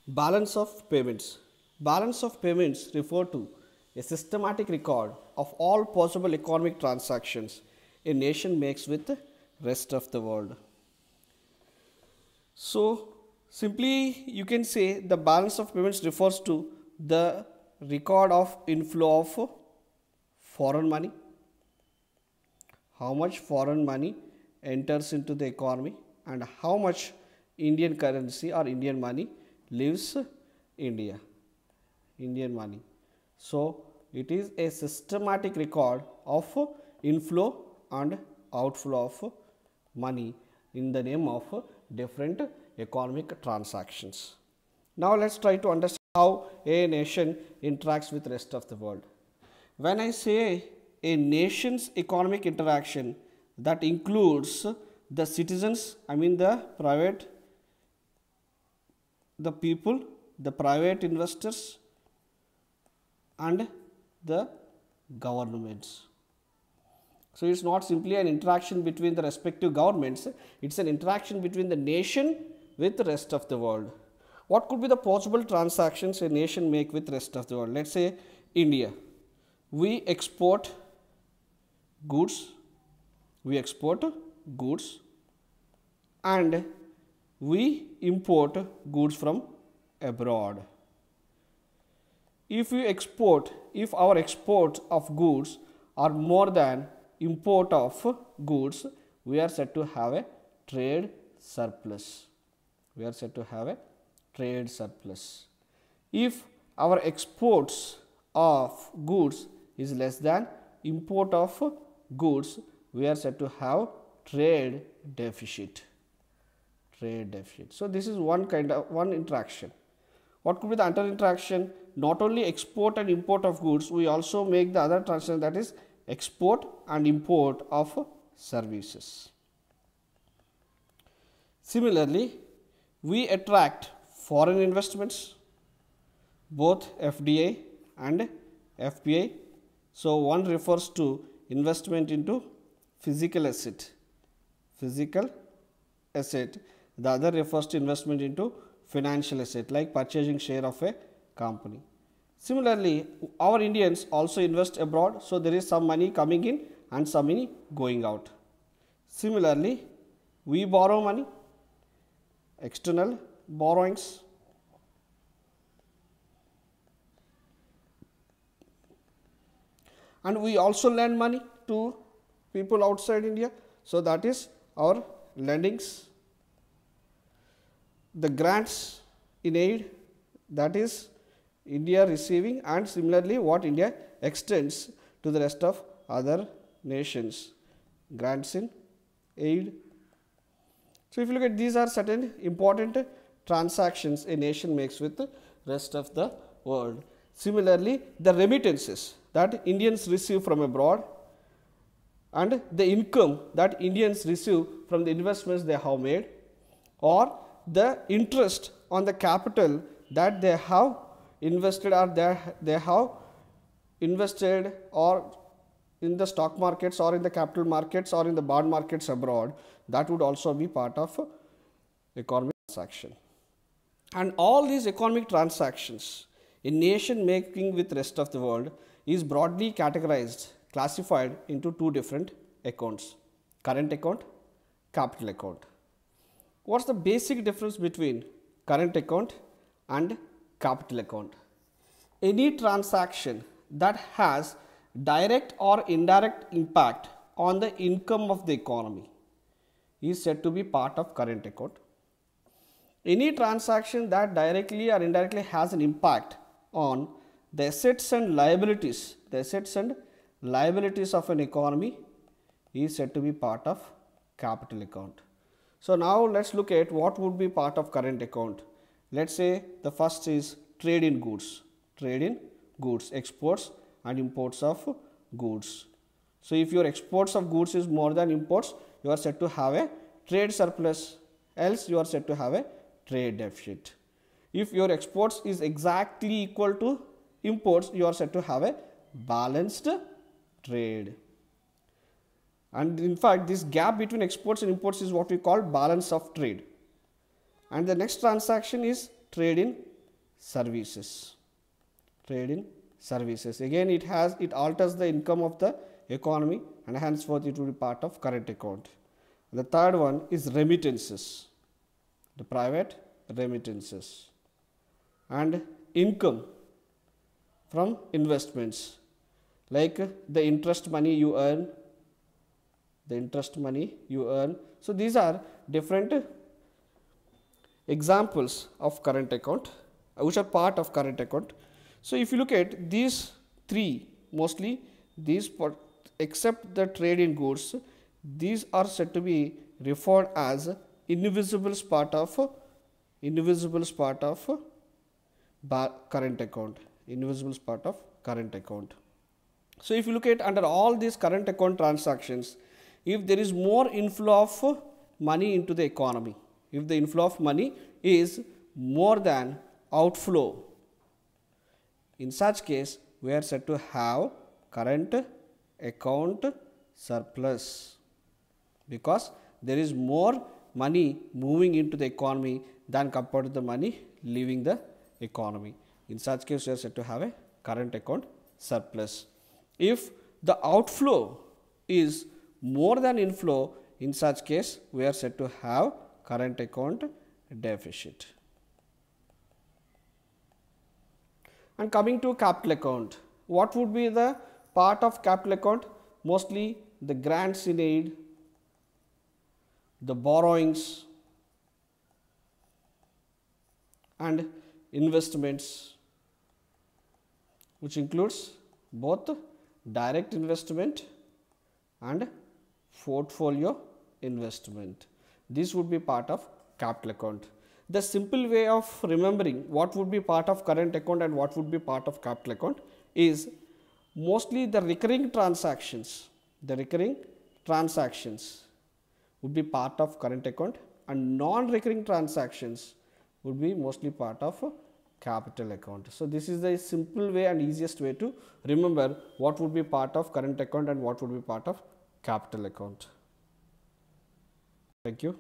Balance of payments. Balance of payments refer to a systematic record of all possible economic transactions a nation makes with the rest of the world. So, simply you can say the balance of payments refers to the record of inflow of foreign money, how much foreign money enters into the economy and how much Indian currency or Indian money leaves Indian money. So, it is a systematic record of inflow and outflow of money in the name of different economic transactions. Now, let us try to understand how a nation interacts with the rest of the world. When I say a nation's economic interaction, that includes the citizens, I mean the people, the private investors and the governments. So, it is not simply an interaction between the respective governments, it is an interaction between the nation with the rest of the world. What could be the possible transactions a nation make with the rest of the world? Let us say India. We export goods and we import goods from abroad. If our exports of goods are more than import of goods, we are said to have a trade surplus. If our exports of goods is less than import of goods, we are said to have trade deficit. So, this is one interaction. What could be the other interaction? Not only export and import of goods, we also make the other transaction, that is export and import of services. Similarly, we attract foreign investments, both FDI and FPI. So, one refers to investment into physical asset, the other refers to investment into financial asset like purchasing share of a company. Similarly, our Indians also invest abroad, so there is some money coming in and some money going out. Similarly, we borrow money, external borrowings. And we also lend money to people outside India, so that is our lendings. The grants in aid, that is India receiving, and similarly what India extends to the rest of other nations, grants in aid. So, if you look at these are certain important transactions a nation makes with the rest of the world. Similarly, the remittances that Indians receive from abroad and the income that Indians receive from the investments they have made, or the interest on the capital that they have invested or they have invested or in the stock markets or in the capital markets or in the bond markets abroad, that would also be part of economic transaction. And all these economic transactions a nation making with rest of the world is broadly classified into two different accounts, current account, capital account. What is the basic difference between current account and capital account? Any transaction that has direct or indirect impact on the income of the economy is said to be part of current account. Any transaction that directly or indirectly has an impact on the assets and liabilities of an economy is said to be part of capital account. So, now let us look at what would be part of current account. Let us say the first is trade in goods, exports and imports of goods. So, if your exports of goods is more than imports, you are said to have a trade surplus, else you are said to have a trade deficit. If your exports is exactly equal to imports, you are said to have a balanced trade. And in fact, this gap between exports and imports is what we call balance of trade. And the next transaction is trade in services. Trade in services. Again, it alters the income of the economy, and henceforth it will be part of current account. The third one is remittances, the private remittances, and income from investments, like the interest money you earn, So these are different examples of current account, which are part of current account. So if you look at these three, mostly these, except the trade in goods, these are said to be referred as invisible part of current account, So if you look at under all these current account transactions, if there is more inflow of money into the economy, if the inflow of money is more than outflow, in such case we are said to have current account surplus, because there is more money moving into the economy than compared to the money leaving the economy. In such case, we are said to have a current account surplus. If the outflow is more than inflow, in such case we are said to have current account deficit. And coming to capital account, what would be the part of capital account? Mostly the grants in aid, the borrowings, and investments, which includes both direct investment and portfolio investment. This would be part of capital account. The simple way of remembering what would be part of current account and what would be part of capital account is mostly the recurring transactions. The recurring transactions would be part of current account, and non-recurring transactions would be mostly part of capital account. So this is the simple way and easiest way to remember what would be part of current account and what would be part of capital account. Thank you.